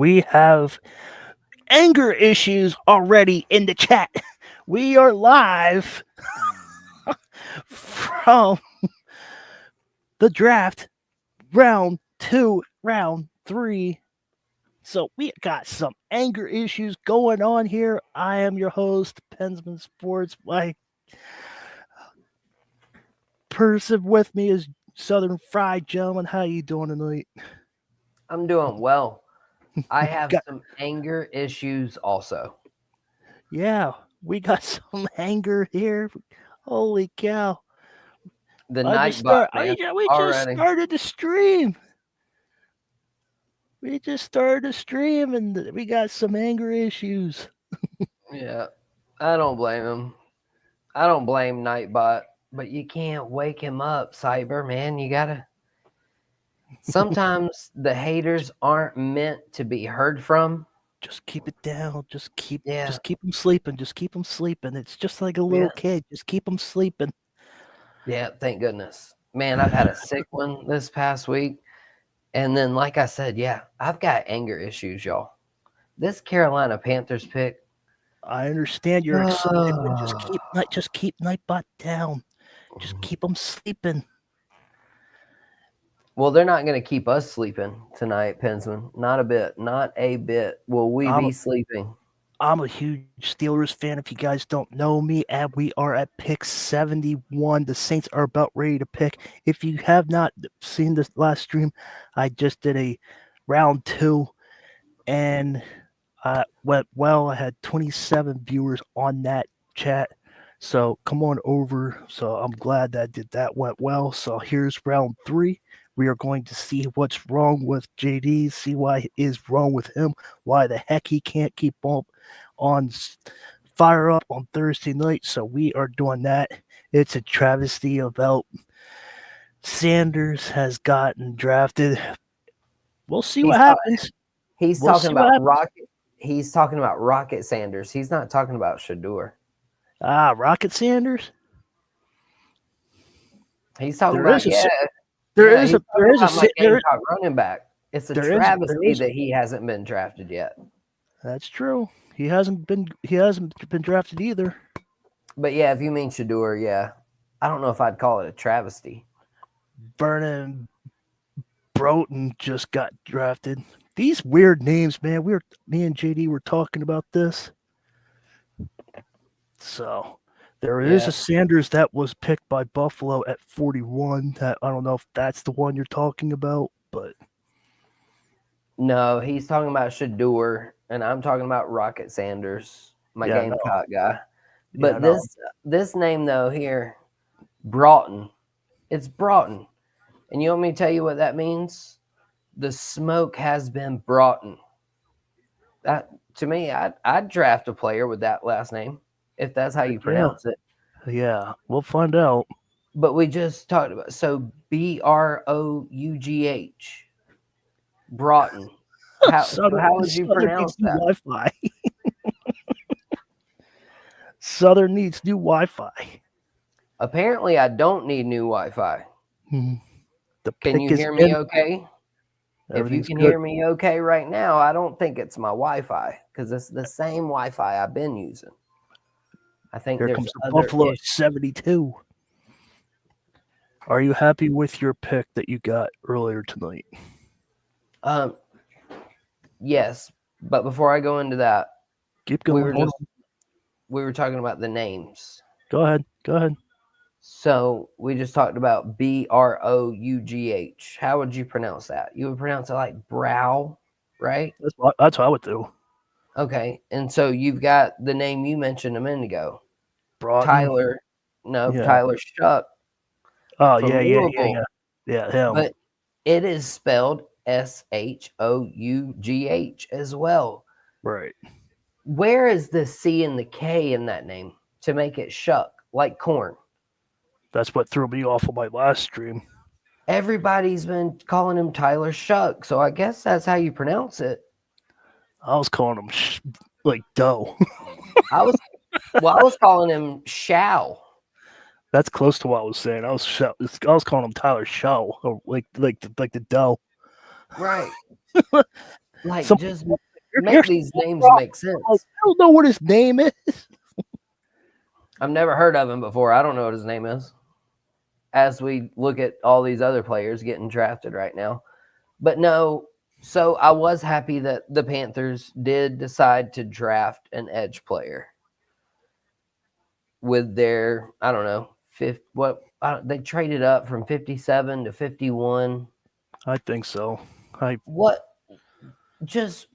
We have anger issues already in the chat. We are live from the draft round 2, round 3. So we got some anger issues going on here. I am your host, Pensman Sports. My person with me is Southern Fried Gentleman. How you doing tonight? I'm doing well. I have Got, some anger issues also. yeah, we got some anger here. Holy cow! The I just Nightbot, start. man, We just already. started the stream. We just started the stream, and we got some anger issues. Yeah, I don't blame him. I don't blame Nightbot, but you can't wake him up, Cyber, man. You gotta. Sometimes the haters aren't meant to be heard from. Just keep it down. Yeah, Just keep them sleeping. Just keep them sleeping. It's just like a yeah, little kid. Just keep them sleeping. yeah, thank goodness. Man, I've had a sick one this past week. And then, like I said, yeah, I've got anger issues, y'all. This Carolina Panthers pick. I understand you're excited, but uh, just keep Nightbot down. Just keep them sleeping. Well, they're not going to keep us sleeping tonight, Pensman. Not a bit. Not a bit. Will we I'm be sleeping? I'm a huge Steelers fan. If you guys don't know me, and we are at pick 71. The Saints are about ready to pick. If you have not seen this last stream, I just did a round 2, and went well. I had 27 viewers on that chat. So come on over. So I'm glad that that went well. So here's round 3. We are going to see what's wrong with JD, see why is wrong with him, why the heck he can't keep on fire up on Thursday night. So we are doing that. It's a travesty about Sanders has gotten drafted. We'll see what He's ta- happens. he's We'll talking see what about happens. Rocket. He's talking about Rocket Sanders. He's not talking about Shadur. Rocket Sanders. He's talking There is about a there yeah. is He's a talking about my there Gamecock running back. It's a there travesty is. that he hasn't been drafted yet. That's true. He hasn't been drafted either. But yeah, if you mean Shadur, yeah, I don't know if I'd call it a travesty. Vernon Broughton just got drafted. These weird names, man. Me and JD were talking about this. So there is Yeah. a Sanders that was picked by Buffalo at 41. That I don't know if that's the one you're talking about, but No, he's talking about Shadur, and I'm talking about Rocket Sanders, my yeah, no, Gamecock guy. yeah, But no. this name though here, Broughton, it's Broughton, and you want me to tell you what that means? The smoke has been brought in. That to me, I'd draft a player with that last name if that's how Heck you yeah, pronounce it. yeah. We'll find out. But we just talked about Brough, Broughton. How would you Southern needs pronounce new that? Wi-Fi. Southern needs new Wi-Fi. Apparently, I don't need new Wi-Fi. Hmm. The Can pick you is hear me in. okay? If you Everything's can good. hear me okay right now, I don't think it's my Wi-Fi because it's the same Wi-Fi I've been using. I think Here there's comes the other Buffalo at issues. 72. Are you happy with your pick that you got earlier tonight? Um, yes, but before I go into that, Keep we going. were Hold just on. we were talking about the names. Go ahead. Go ahead. So we just talked about Brough. How would you pronounce that? You would pronounce it like brow, right? That's what I would do. Okay. And so you've got the name you mentioned a minute ago, Broughton. Tyler. No, Yeah. Tyler Shuck Oh from yeah. Louisville, Yeah, him. but it is spelled Shough as well. Right. Where is the C and the K in that name to make it Shuck, like corn? That's what threw me off of my last stream. Everybody's been calling him Tyler Shuck, so I guess that's how you pronounce it. I was calling him like dough. I was I was calling him Shao. That's close to what I was saying. I was calling him Tyler Show, or like the dough. Right. Like, Some just you're, make you're these names wrong. make I sense. don't know what his name is. I've never heard of him before. I don't know what his name is. As we look at all these other players getting drafted right now. But no, so I was happy that the Panthers did decide to draft an edge player with their, I don't know, they traded up from 57 to 51. I think so. What just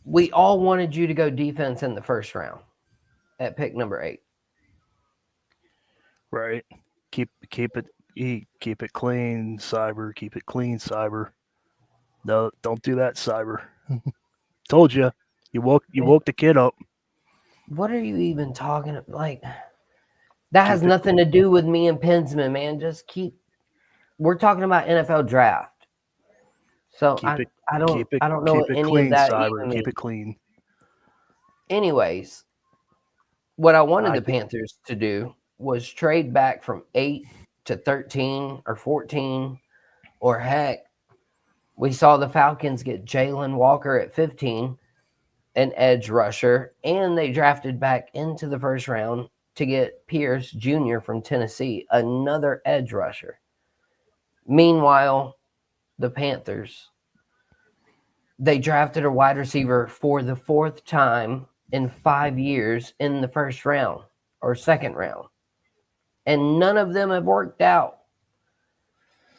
we all wanted you to go defense in the first round at pick number 8. Right. Keep it clean, Cyber. Keep it clean, Cyber. No, don't do that, Cyber. Told you. You woke the kid up. What are you even talking about? Like, that has Keep it nothing to do with me and Pensman, man. We're talking about NFL draft. So keep it I keep it don't know keep what it any of clean, that Cyber. even Keep means. it clean. Anyways, what I wanted I the Panthers to do was trade back from 8 to 13 or 14, or heck, we saw the Falcons get Jalen Walker at 15, an edge rusher, and they drafted back into the first round to get Pierce Jr. from Tennessee, another edge rusher. Meanwhile, the Panthers, they drafted a wide receiver for the 4th time in 5 years in the first round or second round. And none of them have worked out.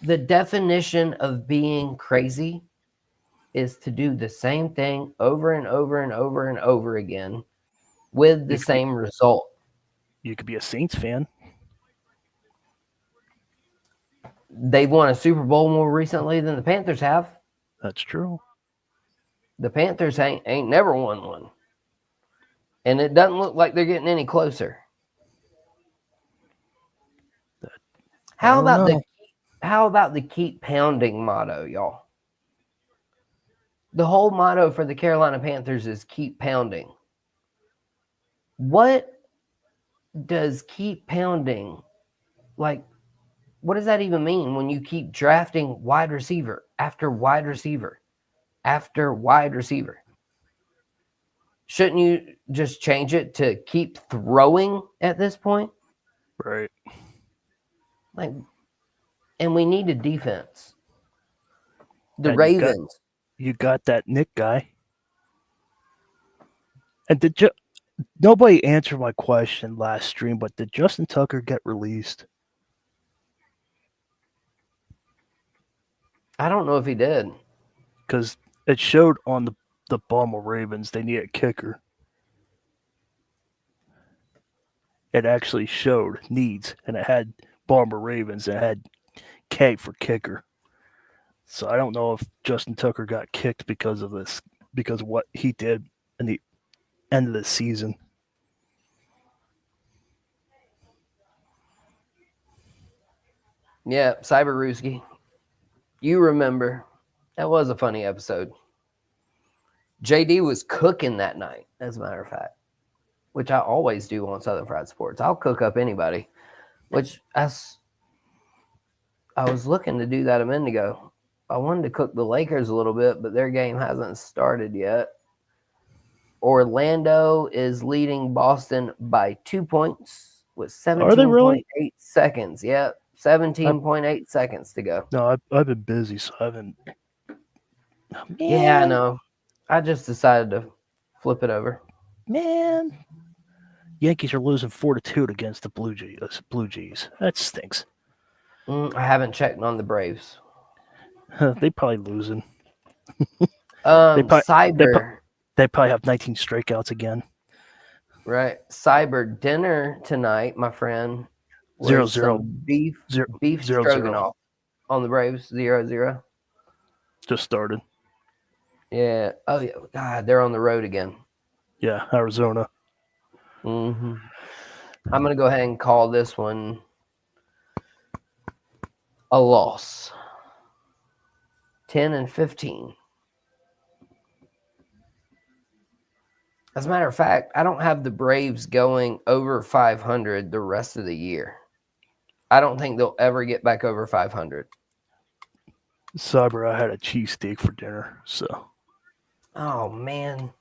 The definition of being crazy is to do the same thing over and over and over and over again with the same result. You could be a Saints fan. They've won a Super Bowl more recently than the Panthers have. That's true. The Panthers ain't never won one. And it doesn't look like they're getting any closer. How about the keep pounding motto, y'all? The whole motto for the Carolina Panthers is keep pounding. What does keep pounding, like, what does that even mean when you keep drafting wide receiver after wide receiver after wide receiver? Shouldn't you just change it to keep throwing at this point? Right. Like, and we need a defense. The And Ravens. You got that Nick guy. And nobody answered my question last stream, but did Justin Tucker get released? I don't know if he did. Because it showed on the Baltimore Ravens they need a kicker. It actually showed needs, and it had Baltimore Ravens, and it had K for kicker. So I don't know if Justin Tucker got kicked because of this, because of what he did in the end of the season. Yeah, Cyber Ruski. You remember. That was a funny episode. JD was cooking that night, as a matter of fact, which I always do on Southern Fried Sports. I'll cook up anybody, which I was looking to do that a minute ago. I wanted to cook the Lakers a little bit, but their game hasn't started yet. Orlando is leading Boston by 2 points with 17.8 seconds. Yep, 17.8 seconds to go. No, I've been busy, so I haven't. Yeah, I know. I just decided to flip it over. Man, Yankees are losing 4-2 against the Blue Jays. That stinks. I haven't checked on the Braves. They probably losing. Cyber. They probably have 19 strikeouts again. Right. Cyber dinner tonight, my friend. 0-0. Beef 0-0. stroganoff on the Braves. 0-0. Just started. Yeah. Oh, yeah. God, they're on the road again. Yeah, Arizona. Mm-hmm. I'm going to go ahead and call this one a loss. 10-15. As a matter of fact, I don't have the Braves going over 500 the rest of the year. I don't think they'll ever get back over 500. Cyber, I had a cheesesteak for dinner, so Oh man.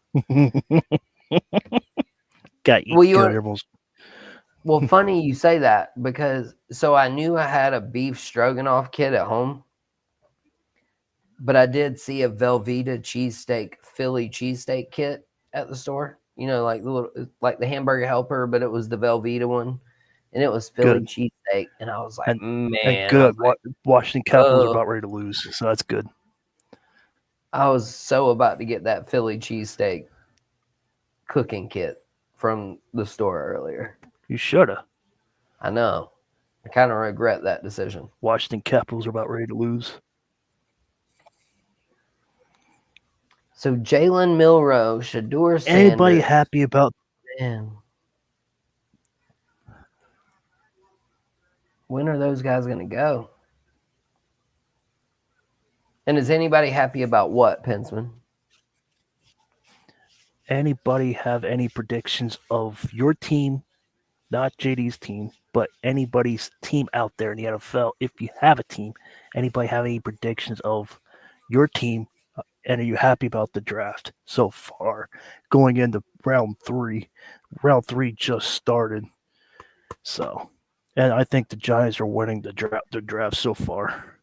Got you Well, you good want, intervals. well, funny you say that because so I knew I had a beef stroganoff kit at home, but I did see a Velveeta cheesesteak Philly cheesesteak kit at the store. You know, like the little, like the hamburger helper, but it was the Velveeta one, and it was Philly Good. cheesesteak, and I was like, And man, I was good. like, Washington Capitals are oh, about ready to lose, so that's good. I was so about to get that Philly cheesesteak cooking kit from the store earlier. You shoulda. I know. I kind of regret that decision. Washington Capitals are about ready to lose. So Jalen Milroe, Shador Anybody Sanders, happy about man, when are those guys going to go? And is anybody happy about what, Pensman? anybody have any predictions of your team, not JD's team, but anybody's team out there in the NFL? If you have a team, anybody have any predictions of your team? And are you happy about the draft so far going into round three? Round three just started. So, and I think the Giants are winning the draft so far.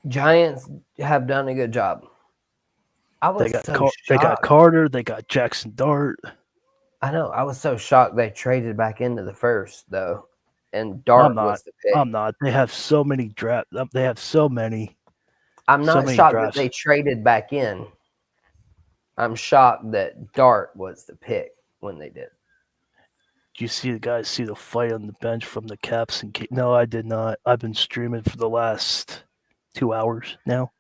Giants have done a good job. I was so They got shocked. Carter, they got Jackson Dart. I know. I was so shocked they traded back into the first, though. And I'm Dart not. was the pick. I'm not. They have so many draft. They have so many I'm not shocked that drafts. they traded back in. I'm shocked that Dart was the pick when they did. Do you see the guys see the fight on the bench from the Caps? No, I did not. I've been streaming for the last 2 hours now.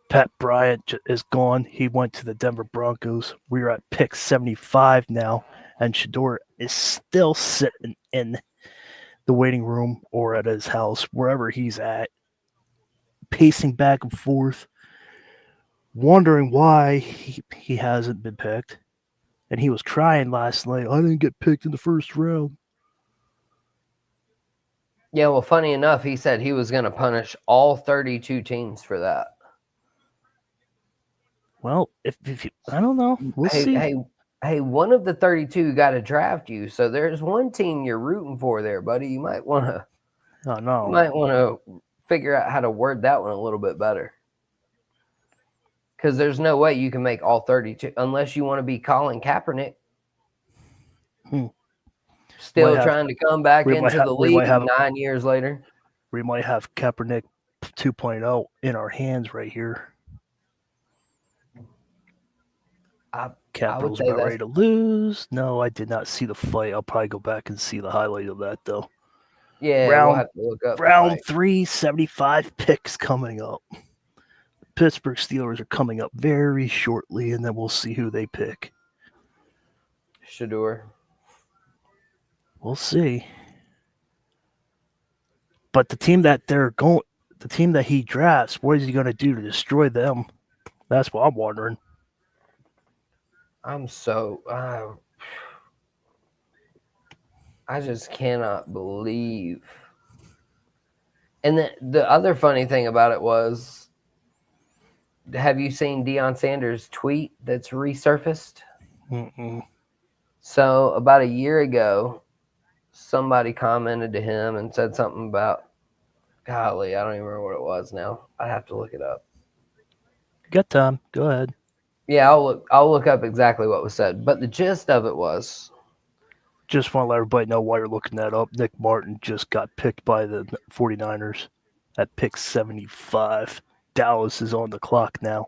Pat Bryant is gone. He went to the Denver Broncos. We're at pick 75 now, and Shador is still sitting in the waiting room or at his house, wherever he's at, pacing back and forth, wondering why he hasn't been picked. And he was crying last night. I didn't get picked in the first round. Yeah, well, funny enough, he said he was going to punish all 32 teams for that. Well, if you, I don't know. We'll see. Hey, one of the 32 got to draft you. So there's one team you're rooting for there, buddy. You might want to Oh no. you might want to figure out how to word that one a little bit better. Because there's no way you can make all 32 unless you want to be Colin Kaepernick. Still trying to come back into the league 9 years later. We might have Kaepernick 2.0 in our hands right here. Capitals about ready to lose. No, I did not see the fight. I'll probably go back and see the highlight of that though. Yeah, we'll have to look up round 3, 75 picks coming up. The Pittsburgh Steelers are coming up very shortly, and then we'll see who they pick. Shador. We'll see. But the team that he drafts, what is he going to do to destroy them? That's what I'm wondering. I'm so I just cannot believe. And the other funny thing about it was, have you seen Deion Sanders' tweet that's resurfaced? Mm-mm. So about a year ago, somebody commented to him and said something about, golly, I don't even remember what it was now. I have to look it up. You got time. Go ahead. Yeah, I'll look up exactly what was said. But the gist of it was, just want to let everybody know why you're looking that up. Nick Martin just got picked by the 49ers at pick 75. Dallas is on the clock now.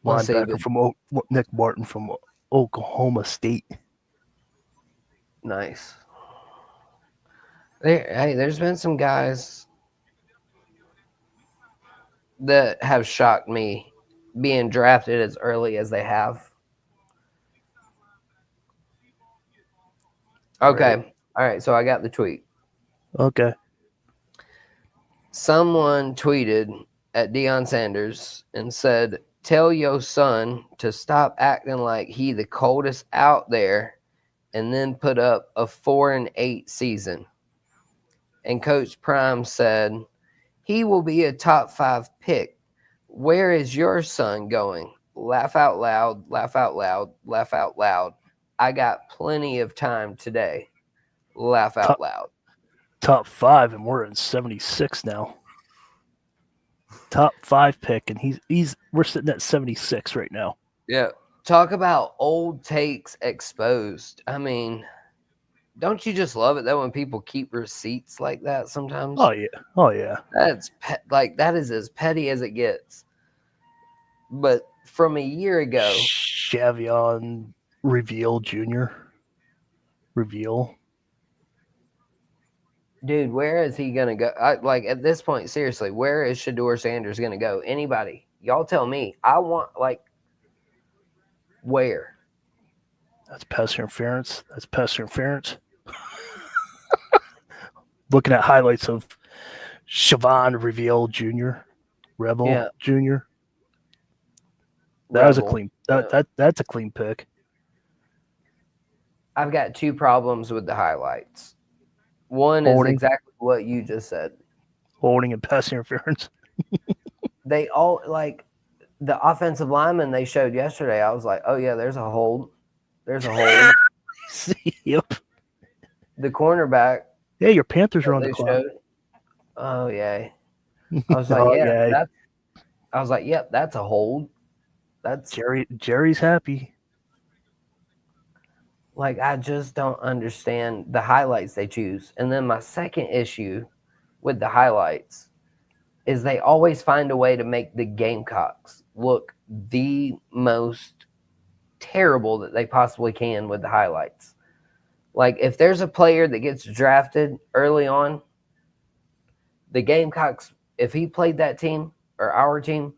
Linebacker from Nick Martin from Oklahoma State. Nice. There's been some guys that have shocked me being drafted as early as they have. Okay. Right. All right. So I got the tweet. Okay. Someone tweeted at Deion Sanders and said, "Tell your son to stop acting like he the coldest out there and then put up a 4-8 season. and Coach Prime said, he will be a top 5 pick. Where is your son going? Laugh out loud, laugh out loud, laugh out loud. I got plenty of time today. Laugh out top, loud. top 5, and we're in 76 now. Top 5 pick, and we're sitting at 76 right now. Yeah. Talk about old takes exposed. I mean, don't you just love it though when people keep receipts like that sometimes? Oh yeah. That is as petty as it gets. But from a year ago, Chavion Reveal Jr. Reveal. dude, where is he gonna go? At this point, seriously, where is Shador Sanders gonna go? Anybody? Y'all tell me. I want where? That's pass interference. Looking at highlights of Siobhan Reveal Jr. Rebel Yeah. Jr. That was a Rebel. clean. That's a clean pick. I've got 2 problems with the highlights. One Holding. is exactly what you just said. Holding and pass interference. They all the offensive lineman they showed yesterday. I was like, oh yeah, there's a hold. There's a hold. Yep. The cornerback. Yeah, your Panthers are on the clock. Showed, oh yeah. I was like, Oh, yeah. yeah. I was like, yep, that's a hold. That's Jerry's happy. I just don't understand the highlights they choose. And then my second issue with the highlights is they always find a way to make the Gamecocks look the most terrible that they possibly can with the highlights. Like, if there's a player that gets drafted early on, the Gamecocks, if he played that team or our team,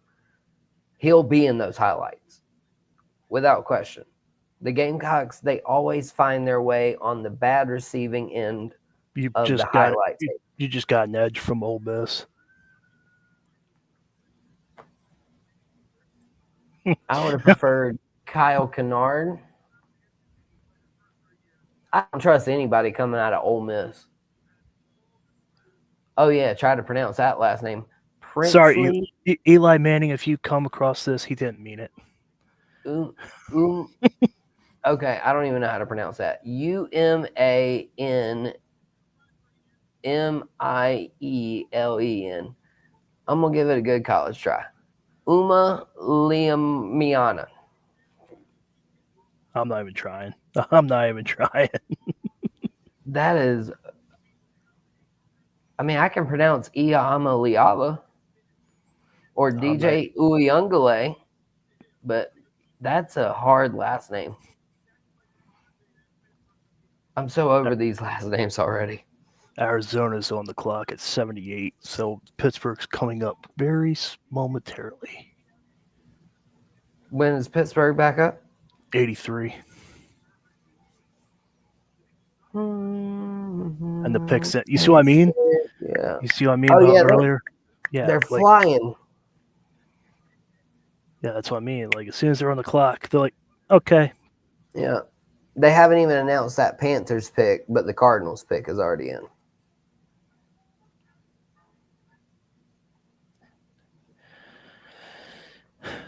he'll be in those highlights without question. The Gamecocks, they always find their way on the bad receiving end of the highlights. You just got an edge from Ole Miss. I would have preferred Kyle Kennard. I don't trust anybody coming out of Ole Miss. Oh yeah, try to pronounce that last name. Princely. Sorry, Eli Manning. If you come across this, he didn't mean it. Okay, I don't even know how to pronounce that. UMANMIELEN. I'm gonna give it a good college try. Uma Liamiana. I'm not even trying. That is. I mean, I can pronounce Iama Liala or DJ Uyungale, but that's a hard last name. I'm so over these last names already. Arizona's on the clock at 78, so Pittsburgh's coming up very momentarily. When is Pittsburgh back up? 83. And the picks. You see what I mean? Yeah. You see what I mean about earlier? Yeah. They're flying. Yeah, that's what I mean. Like, as soon as they're on the clock, they're like, okay. Yeah. They haven't even announced that Panthers pick, but the Cardinals pick is already in.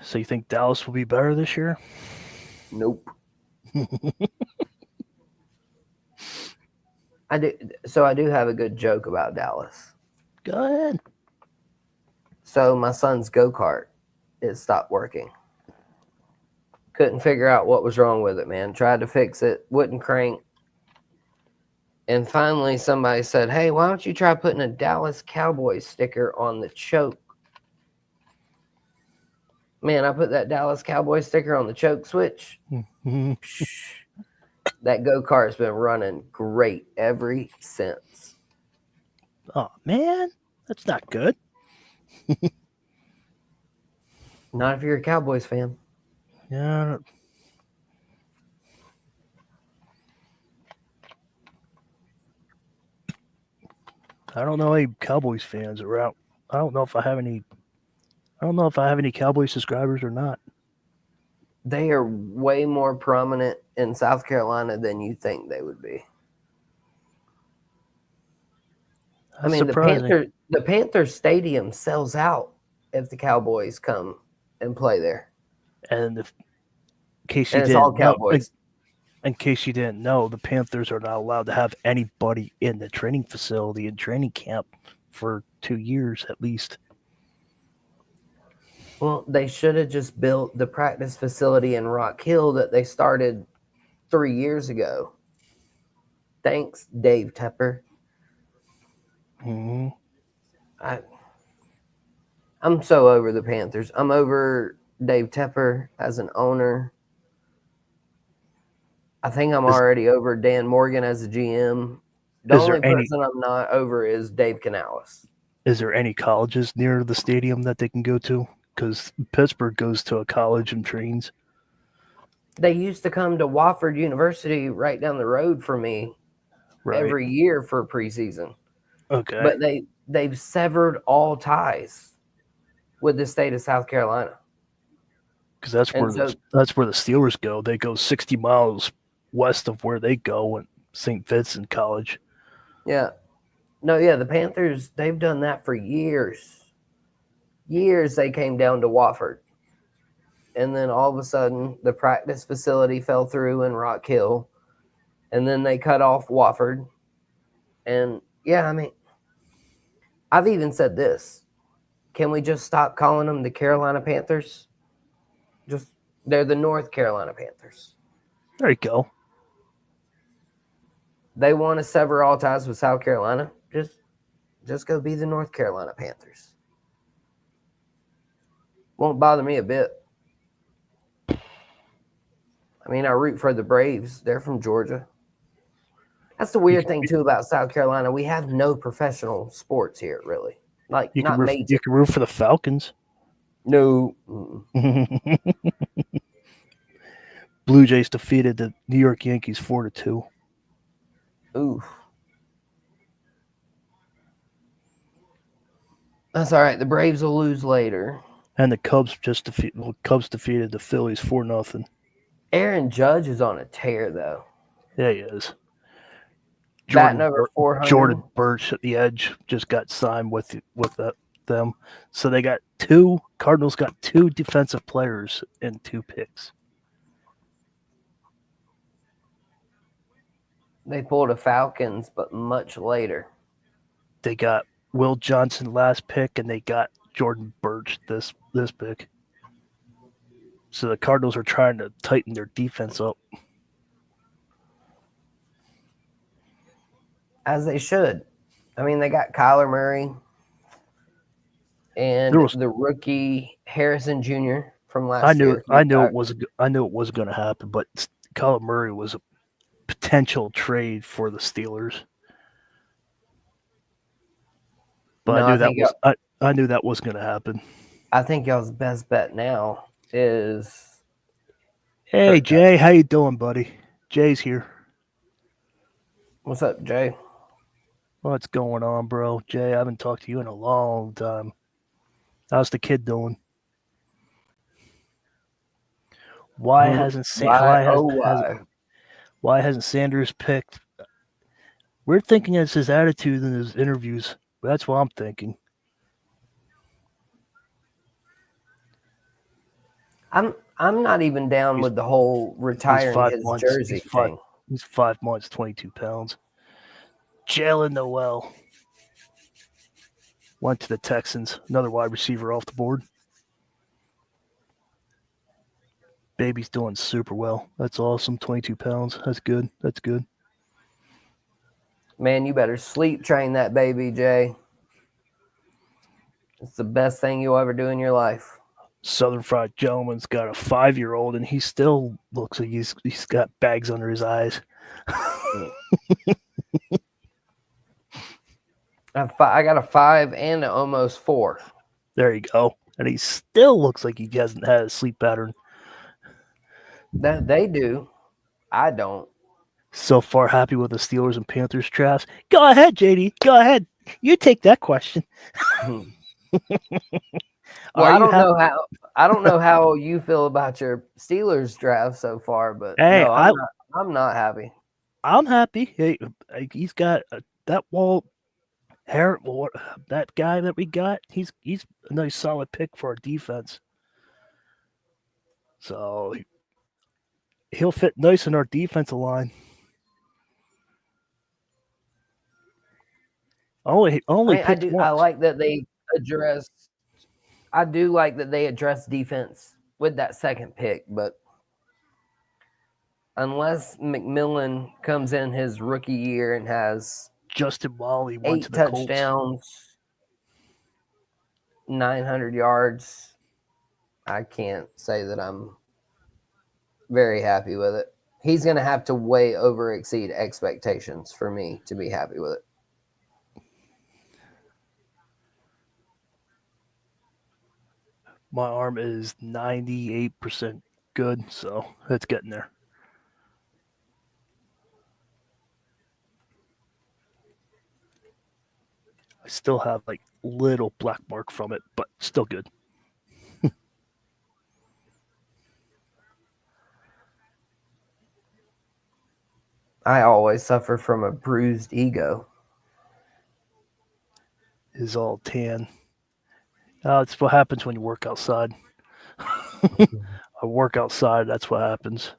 So you think Dallas will be better this year? Nope. I do have a good joke about Dallas. Go ahead. So my son's go-kart, it stopped working. Couldn't figure out what was wrong with it, man. Tried to fix it, wouldn't crank. And finally somebody said, hey, why don't you try putting a Dallas Cowboys sticker on the choke? Man, I put that Dallas Cowboys sticker on the choke switch. That go-kart's been running great ever since. Oh, man. That's not good. Not if you're a Cowboys fan. Yeah. I don't know any Cowboys fans around. I don't know if I have any Cowboys subscribers or not. They are way more prominent in South Carolina than you think they would be. I mean, surprising. the Panthers stadium sells out if the Cowboys come and play there, And if, in case you and it's all didn't know, Cowboys. in case you didn't know, the Panthers are not allowed to have anybody in the training facility and training camp for 2 years at least. Well, they should have just built the practice facility in Rock Hill that they started 3 years ago. Thanks, Dave Tepper. Mm-hmm. I'm so over the Panthers. I'm over Dave Tepper as an owner. I think I'm already over Dan Morgan as a GM. The Is there only any person I'm not over is Dave Canales. is there any colleges near the stadium that they can go to? Because Pittsburgh goes to a college and trains. They used to come to Wofford University right down the road from me Right. every year for preseason. Okay. But they've severed all ties with the state of South Carolina. Because that's where that's where the Steelers go. They go 60 miles west of where they go at St. Vincent College. Yeah. No, yeah, the Panthers, they've done that for years. Years they came down to Wofford. And then all of a sudden, the practice facility fell through in Rock Hill. And then they cut off Wofford. And yeah, I mean, I've even said this. Can we just stop calling them the Carolina Panthers? They're the North Carolina Panthers. There you go. They want to sever all ties with South Carolina. Just go be the North Carolina Panthers. Won't bother me a bit. I mean, I root for the Braves. They're from Georgia. That's the weird thing too about South Carolina. We have no professional sports here, really. Like You can not major. you can root for the Falcons. No. Blue Jays defeated the New York Yankees 4-2. Oof. That's all right. The Braves will lose later. And the Cubs defeated the Phillies 4-0. Aaron Judge is on a tear, though. Yeah, he is. Batting over 400. Jordan Birch at the edge just got signed with them. So they got Cardinals got 2 defensive players and 2 picks. They pulled a Falcons, but much later. They got Will Johnson last pick, and they got Jordan Birch this pick. So the Cardinals are trying to tighten their defense up. As they should. I mean, they got Kyler Murray and the rookie Harrison Jr. from last year. I knew it was going to happen, but Kyler Murray was a potential trade for the Steelers. But I knew that was going to happen. I think y'all's best bet now is. Hey Jay, how you doing, buddy? Jay's here. What's up, Jay? What's going on, bro? Jay, I haven't talked to you in a long time. How's the kid doing? Why hasn't Sanders picked? We're thinking it's his attitude in his interviews. That's what I'm thinking. I'm not even down with the whole retiring his jersey thing. He's 5 months, 22 pounds. Jalen Noel went to the Texans. Another wide receiver off the board. Baby's doing super well. That's awesome. 22 pounds. That's good. That's good. Man, you better sleep train that baby, Jay. It's the best thing you'll ever do in your life. Southern Fried Gentleman's got a 5-year-old, and he still looks like he's got bags under his eyes. I got a 5 and an almost 4. There you go. And he still looks like he hasn't had a sleep pattern. That they do. I don't. So far, happy with the Steelers and Panthers drafts. Go ahead, JD. Go ahead. You take that question. Well, I don't know how you feel about your Steelers draft so far, but hey, no, I'm not happy. I'm happy. Hey, he's got that wall. That guy that we got, he's a nice solid pick for our defense. So he'll fit nice in our defensive line. Only I picked do. once. I like that they address. I do like that they address defense with that second pick, but unless McMillan comes in his rookie year and has Justin Wally went 8 to the Colts. touchdowns, 900 yards, I can't say that I'm very happy with it. He's going to have to way over exceed expectations for me to be happy with it. My arm is 98% good, so it's getting there. I still have like little black mark from it, but still good. I always suffer from a bruised ego. Is all tan. It's what happens when you work outside. I work outside, that's what happens.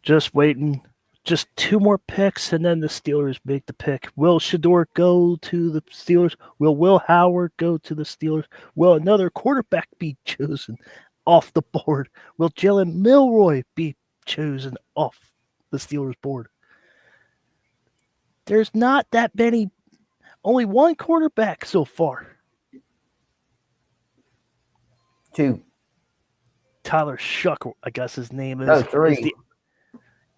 Just waiting. Just 2 more picks, and then the Steelers make the pick. Will Shador go to the Steelers? Will Will Howard go to the Steelers? Will another quarterback be chosen off the board? Will Jalen Milroy be chosen off the Steelers board? There's not that many. Only one quarterback so far. 2. Tyler Shuck, I guess his name is. Oh, 3.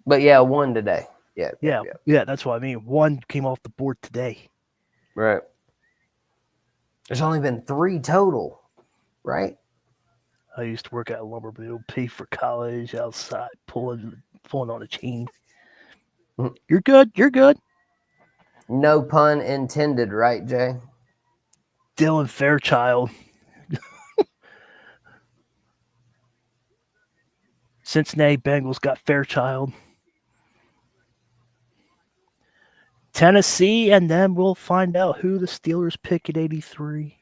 But yeah, 1 today. Yeah. That's what I mean. 1 came off the board today. Right. There's only been 3 total, right? I used to work at a lumber mill, pay for college, outside, pulling on a chain. You're good. You're good. No pun intended, right, Jay? Dylan Fairchild. Cincinnati Bengals got Fairchild. Tennessee, and then we'll find out who the Steelers pick at 83.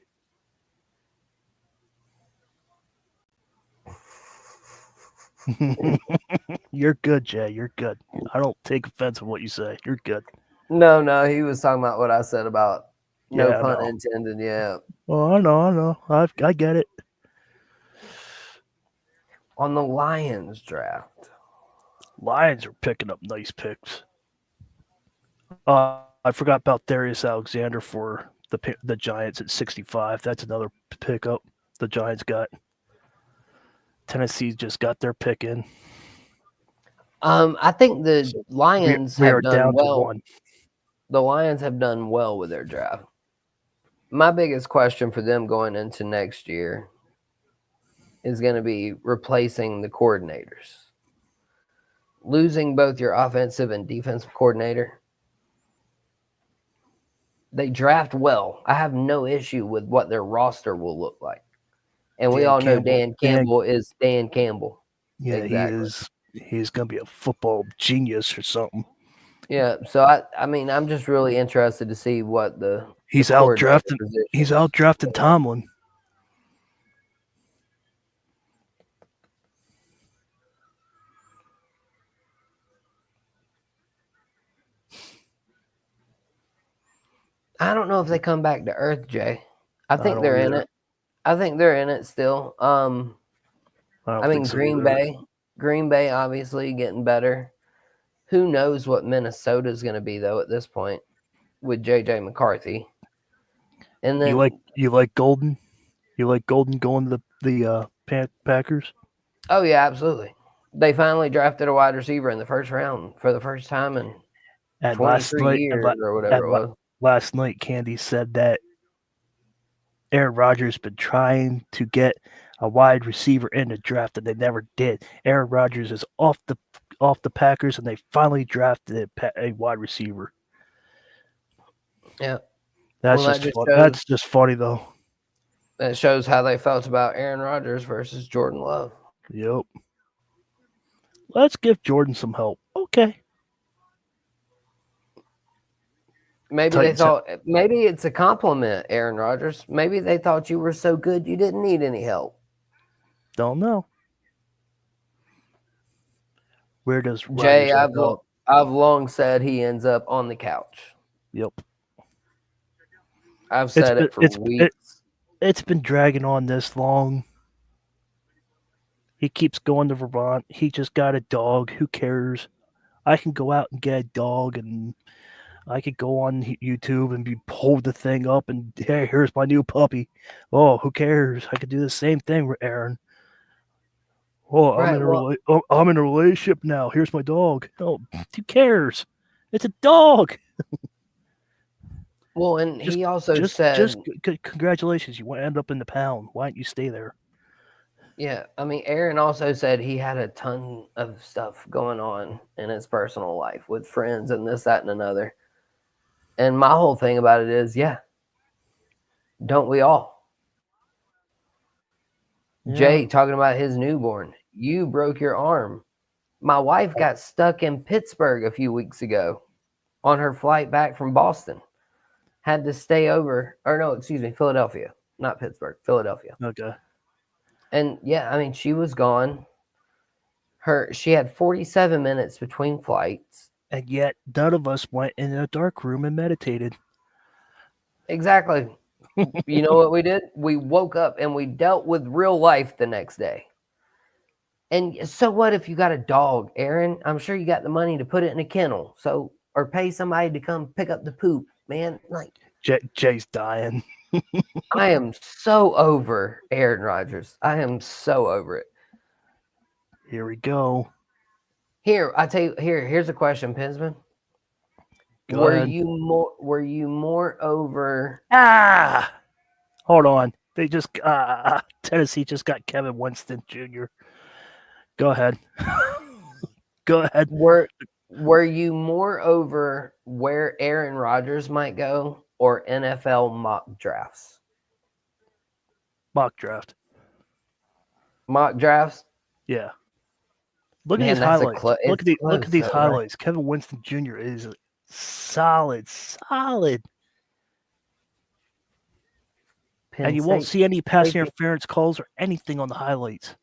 You're good, Jay. You're good. I don't take offense of what you say. You're good. No, he was talking about what I said about no Yeah, pun intended. Yeah. Oh, I know. I get it. On the Lions draft. Lions are picking up nice picks. I forgot about Darius Alexander for the Giants at 65. That's another pickup the Giants got. Tennessee just got their pick in. I think the Lions have done well. The Lions have done well with their draft. My biggest question for them going into next year is going to be replacing the coordinators. Losing both your offensive and defensive coordinator. They draft well. I have no issue with what their roster will look like. And we all know Dan Campbell is Dan Campbell. Yeah, exactly. He's going to be a football genius or something. Yeah, so I mean, I'm just really interested to see what he's out drafting. He's out drafting Tomlin. I don't know if they come back to earth, Jay. I think they're in it. I think they're in it still. I mean, Green Bay obviously getting better. Who knows what Minnesota's going to be though at this point with JJ McCarthy. And then you like Golden? You like Golden going to the Packers? Oh yeah, absolutely. They finally drafted a wide receiver in the first round for the first time in 23 years or whatever it was. Last night, Candy said that Aaron Rodgers been trying to get a wide receiver in the draft, and they never did. Aaron Rodgers is off the Packers, and they finally drafted a wide receiver. Yeah, that's just funny though. That shows how they felt about Aaron Rodgers versus Jordan Love. Yep. Let's give Jordan some help. Okay. Maybe they Titans. thought maybe it's a compliment, Aaron Rodgers. Maybe they thought you were so good you didn't need any help. Don't know. Where does Jay, Rodgers end up? I've long said he ends up on the couch. Yep. I've said it for weeks. It's been dragging on this long. He keeps going to Vermont. He just got a dog. Who cares? I can go out and get a dog, and I could go on YouTube and hold the thing up and, hey, here's my new puppy. Oh, who cares? I could do the same thing with Aaron. Oh, I'm in a relationship now. Here's my dog. Oh, who cares? It's a dog. Well, and he also said, congratulations, you end up in the pound. Why don't you stay there? Yeah, I mean, Aaron also said he had a ton of stuff going on in his personal life with friends and this, that, and another. And my whole thing about it is, yeah, don't we all? Yeah. Jay talking about his newborn. You broke your arm. My wife got stuck in Pittsburgh a few weeks ago on her flight back from Boston. Had to stay over, or no, excuse me, Philadelphia, not Pittsburgh, Philadelphia. Okay. And yeah, I mean, she was gone. She had 47 minutes between flights. And yet none of us went in a dark room and meditated. Exactly. You know what we did? We woke up and we dealt with real life the next day. And so what if you got a dog, Aaron? I'm sure you got the money to put it in a kennel. So, or pay somebody to come pick up the poop, man. Like Jay's dying. I am so over Aaron Rodgers. I am so over it. Here we go. Here, I tell you. Here's a question, Pinsman. Go ahead. Were you more over? Hold on. They just Tennessee just got Kevin Winston Jr. Go ahead. Go ahead. Were you more over where Aaron Rodgers might go or NFL mock drafts? Mock draft. Mock drafts? Yeah. Look at these highlights. Look at these highlights. Right? Kevin Winston Jr. is solid. And you won't see any pass interference calls or anything on the highlights.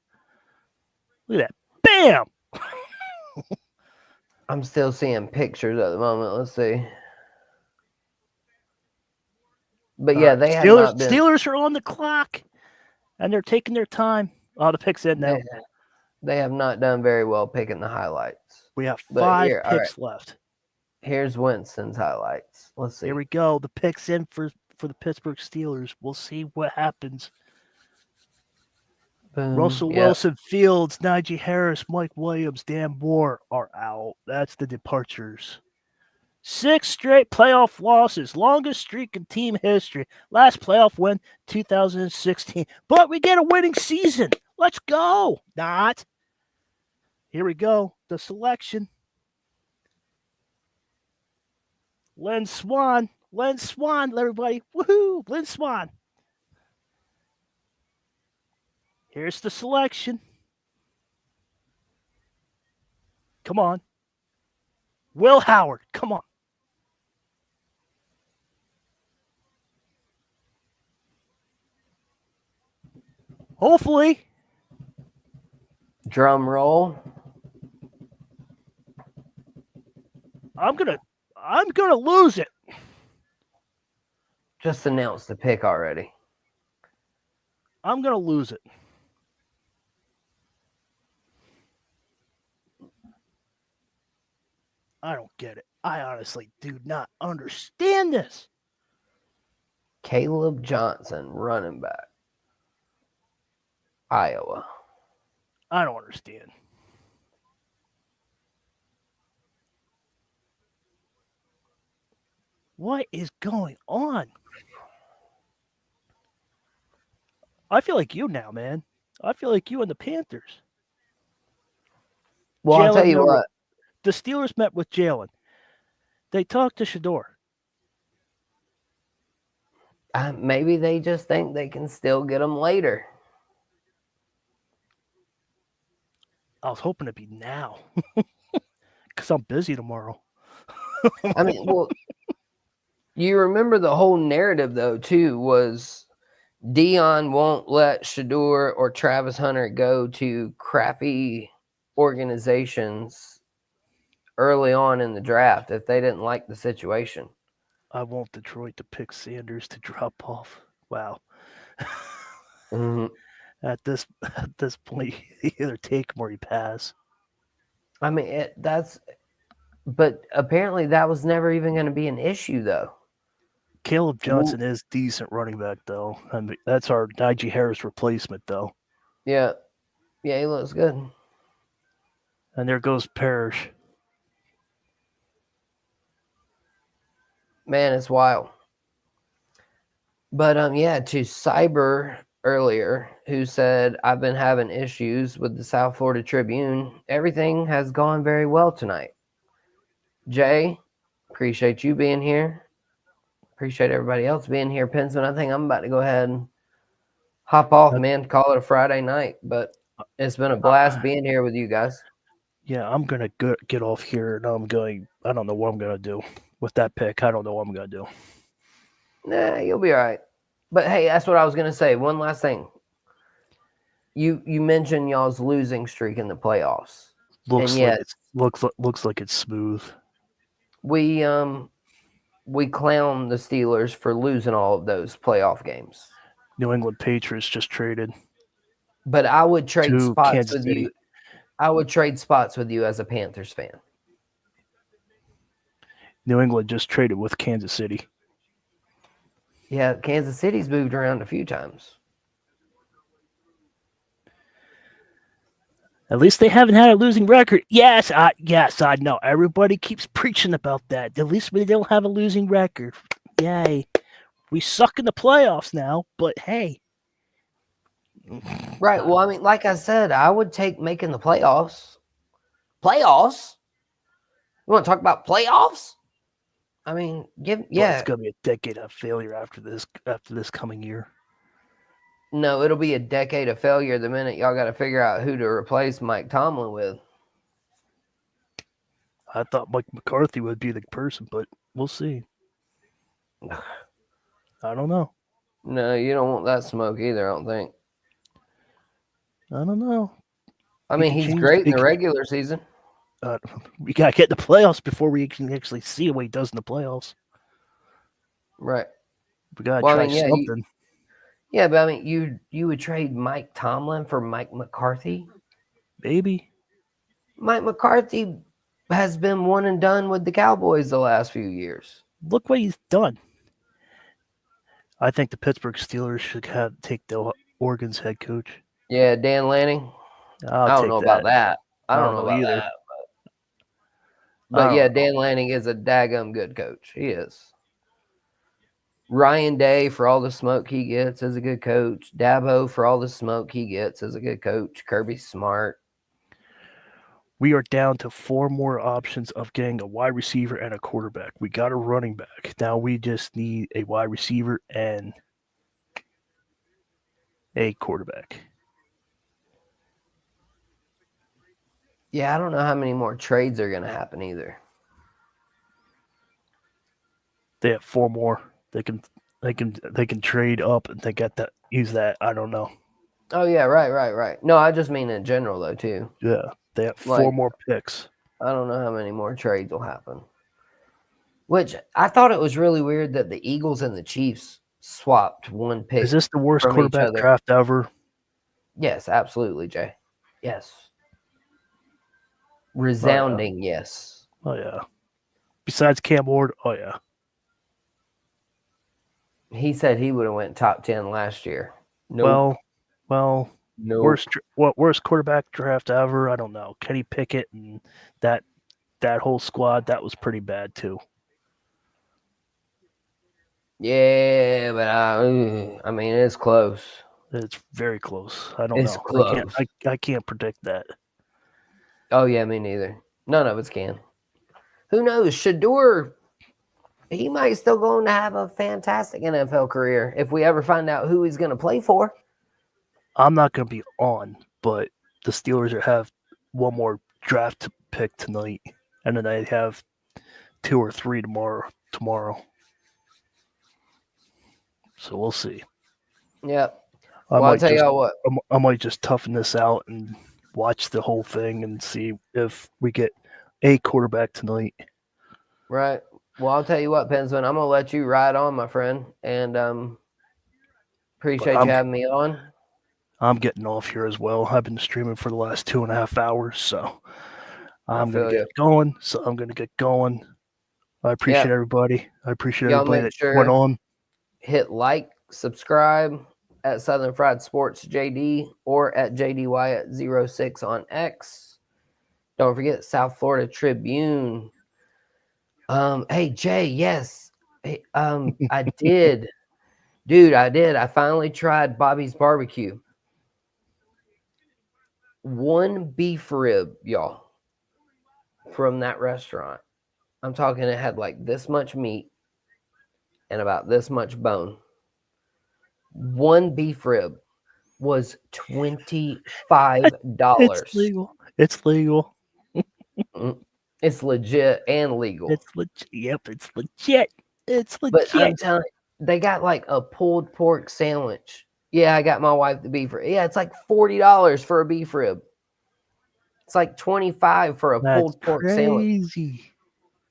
Look at that. Bam! I'm still seeing pictures at the moment. Let's see. But yeah, they have not been... Steelers are on the clock, and they're taking their time. Oh, the pick's in now. They have not done very well picking the highlights. We have 5 picks left. Here's Winston's highlights. Let's see. Here we go. The pick's in for the Pittsburgh Steelers. We'll see what happens. Boom. Russell Wilson, Fields, Najee Harris, Mike Williams, Dan Moore are out. That's the departures. 6 straight playoff losses, longest streak in team history. Last playoff win, 2016. But we get a winning season. Let's go. Not. Here we go. The selection. Lynn Swann, everybody. Woohoo, Lynn Swann. Here's the selection. Come on. Will Howard, come on. Hopefully. Drum roll. I'm gonna lose it. Just announce the pick already. I'm gonna lose it. I don't get it. I honestly do not understand this. Caleb Johnson, running back. Iowa. I don't understand. What is going on? I feel like you now, man. I feel like you and the Panthers. Well, I'll tell you what. The Steelers met with Jalen. They talked to Shedeur. Maybe they just think they can still get him later. I was hoping it'd be now. Because I'm busy tomorrow. I mean, well, You remember the whole narrative though too was Dion won't let Shador or Travis Hunter go to crappy organizations early on in the draft if they didn't like the situation. I want Detroit to pick Sanders to drop off. Wow. Mhm. At this point, you either take him or you pass. I mean, but apparently that was never even going to be an issue though. Caleb Johnson is decent running back though. I mean, that's our Najee Harris replacement though. Yeah, yeah, he looks good. And there goes Parrish. Man, it's wild. But yeah, to Cyber earlier, who said I've been having issues with the South Florida Tribune. Everything has gone very well tonight. Jay, appreciate you being here. Appreciate everybody else being here. Pensman, I think I'm about to go ahead and hop off, man. Call it a Friday night, but it's been a blast being here with you guys. Yeah, I'm gonna get off here, and I don't know what I'm gonna do with that pick. I don't know what I'm gonna do. Nah, you'll be all right. But hey, that's what I was gonna say. One last thing. You mentioned y'all's losing streak in the playoffs. Looks like it's smooth. We clown the Steelers for losing all of those playoff games. New England Patriots just traded. But I would trade spots Kansas with City. you. I would trade spots with you as a Panthers fan. New England just traded with Kansas City. Yeah, Kansas City's moved around a few times. At least they haven't had a losing record. Yes, I know. Everybody keeps preaching about that. At least we don't have a losing record. Yay. We suck in the playoffs now, but hey. Right. Well, I mean, like I said, I would take making the playoffs. Playoffs? You want to talk about playoffs? I mean, It's gonna be a decade of failure after this coming year. No, it'll be a decade of failure the minute y'all got to figure out who to replace Mike Tomlin with. I thought Mike McCarthy would be the person, but we'll see. I don't know. No, you don't want that smoke either, I don't think. I don't know. I mean, he's great in the regular season. We got to get in the playoffs before we can actually see what he does in the playoffs. Right. We got to try something. Yeah, but I mean, you would trade Mike Tomlin for Mike McCarthy? Maybe. Mike McCarthy has been one and done with the Cowboys the last few years. Look what he's done. I think the Pittsburgh Steelers should take the Oregon's head coach. Yeah, Dan Lanning. I don't know about that. I don't know about either. that. But yeah, Dan Lanning is a daggum good coach. He is. Ryan Day, for all the smoke he gets, is a good coach. Dabo, for all the smoke he gets, is a good coach. Kirby Smart. We are down to 4 more options of getting a wide receiver and a quarterback. We got a running back. Now we just need a wide receiver and a quarterback. Yeah, I don't know how many more trades are going to happen either. They have 4 more. They can trade up and they got that. Use that. I don't know. Oh yeah, right. No, I just mean in general though too. Yeah, they have 4 more picks. I don't know how many more trades will happen. Which I thought it was really weird that the Eagles and the Chiefs swapped one pick. Is this the worst quarterback draft ever? Yes, absolutely, Jay. Yes. Resounding yes. Oh yeah. Besides Cam Ward, oh yeah. He said he would have went top 10 last year. Nope. Well, nope. Worst quarterback draft ever? I don't know. Kenny Pickett and that whole squad, that was pretty bad too. Yeah, but I mean, it's close. It's very close. I don't know. Close. I can't predict that. Oh yeah, me neither. None of us can. Who knows? Shador, he might still go on to have a fantastic NFL career if we ever find out who he's going to play for. I'm not going to be on, but the Steelers have 1 more draft pick tonight, and then they have 2 or 3 tomorrow. So we'll see. Yep. I Well, I'll might tell just y'all what. I might just toughen this out and watch the whole thing and see if we get a quarterback tonight. Right. Well, I'll tell you what, Pensman. I'm gonna let you ride on, my friend, and But appreciate you having me on. I'm getting off here as well. I've been streaming for the last 2.5 hours, so I'm gonna feel get going. So I'm gonna get going. I appreciate Yep. everybody. I appreciate Y'all everybody make that went sure on. hit like, subscribe at Southern Fried Sports JD or at JDY at 06 on X. Don't forget South Florida Tribune. Hey Jay, yes. Hey, I did. Dude, I did. I finally tried Bobby's barbecue. One beef rib, y'all, from that restaurant. I'm talking it had like this much meat and about this much bone. One beef rib was $25. It's legal. It's legal. It's legit and legal. It's legit. Yep, it's legit. It's legit. But I'm telling you, they got like a pulled pork sandwich. Yeah, I got my wife the beef rib. Yeah, it's like $40 for a beef rib. It's like $25 for a pulled pork sandwich. Crazy.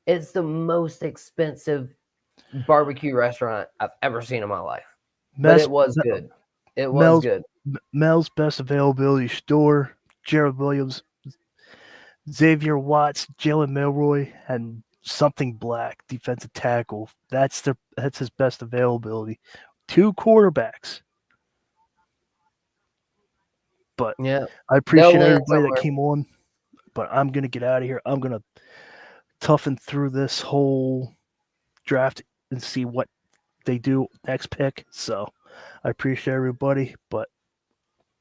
It's the most expensive barbecue restaurant I've ever seen in my life. But it was good. It was good. Mel's best availability store, Jared Williams, Xavier Watts, Jalen Milroy, and something black defensive tackle. That's his best availability. 2 quarterbacks. But yeah, I appreciate everybody that came on. But I'm gonna get out of here. I'm gonna toughen through this whole draft and see what they do next pick. So I appreciate everybody, but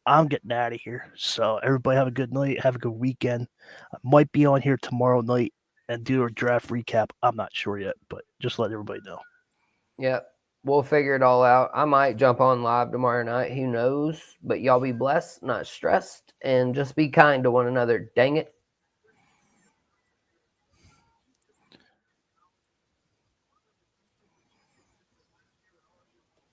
I'm getting out of here. So everybody have a good night. Have a good weekend. I might be on here tomorrow night and do a draft recap. I'm not sure yet, but just let everybody know. Yep. We'll figure it all out. I might jump on live tomorrow night. Who knows? But y'all be blessed, not stressed, and just be kind to one another. Dang it.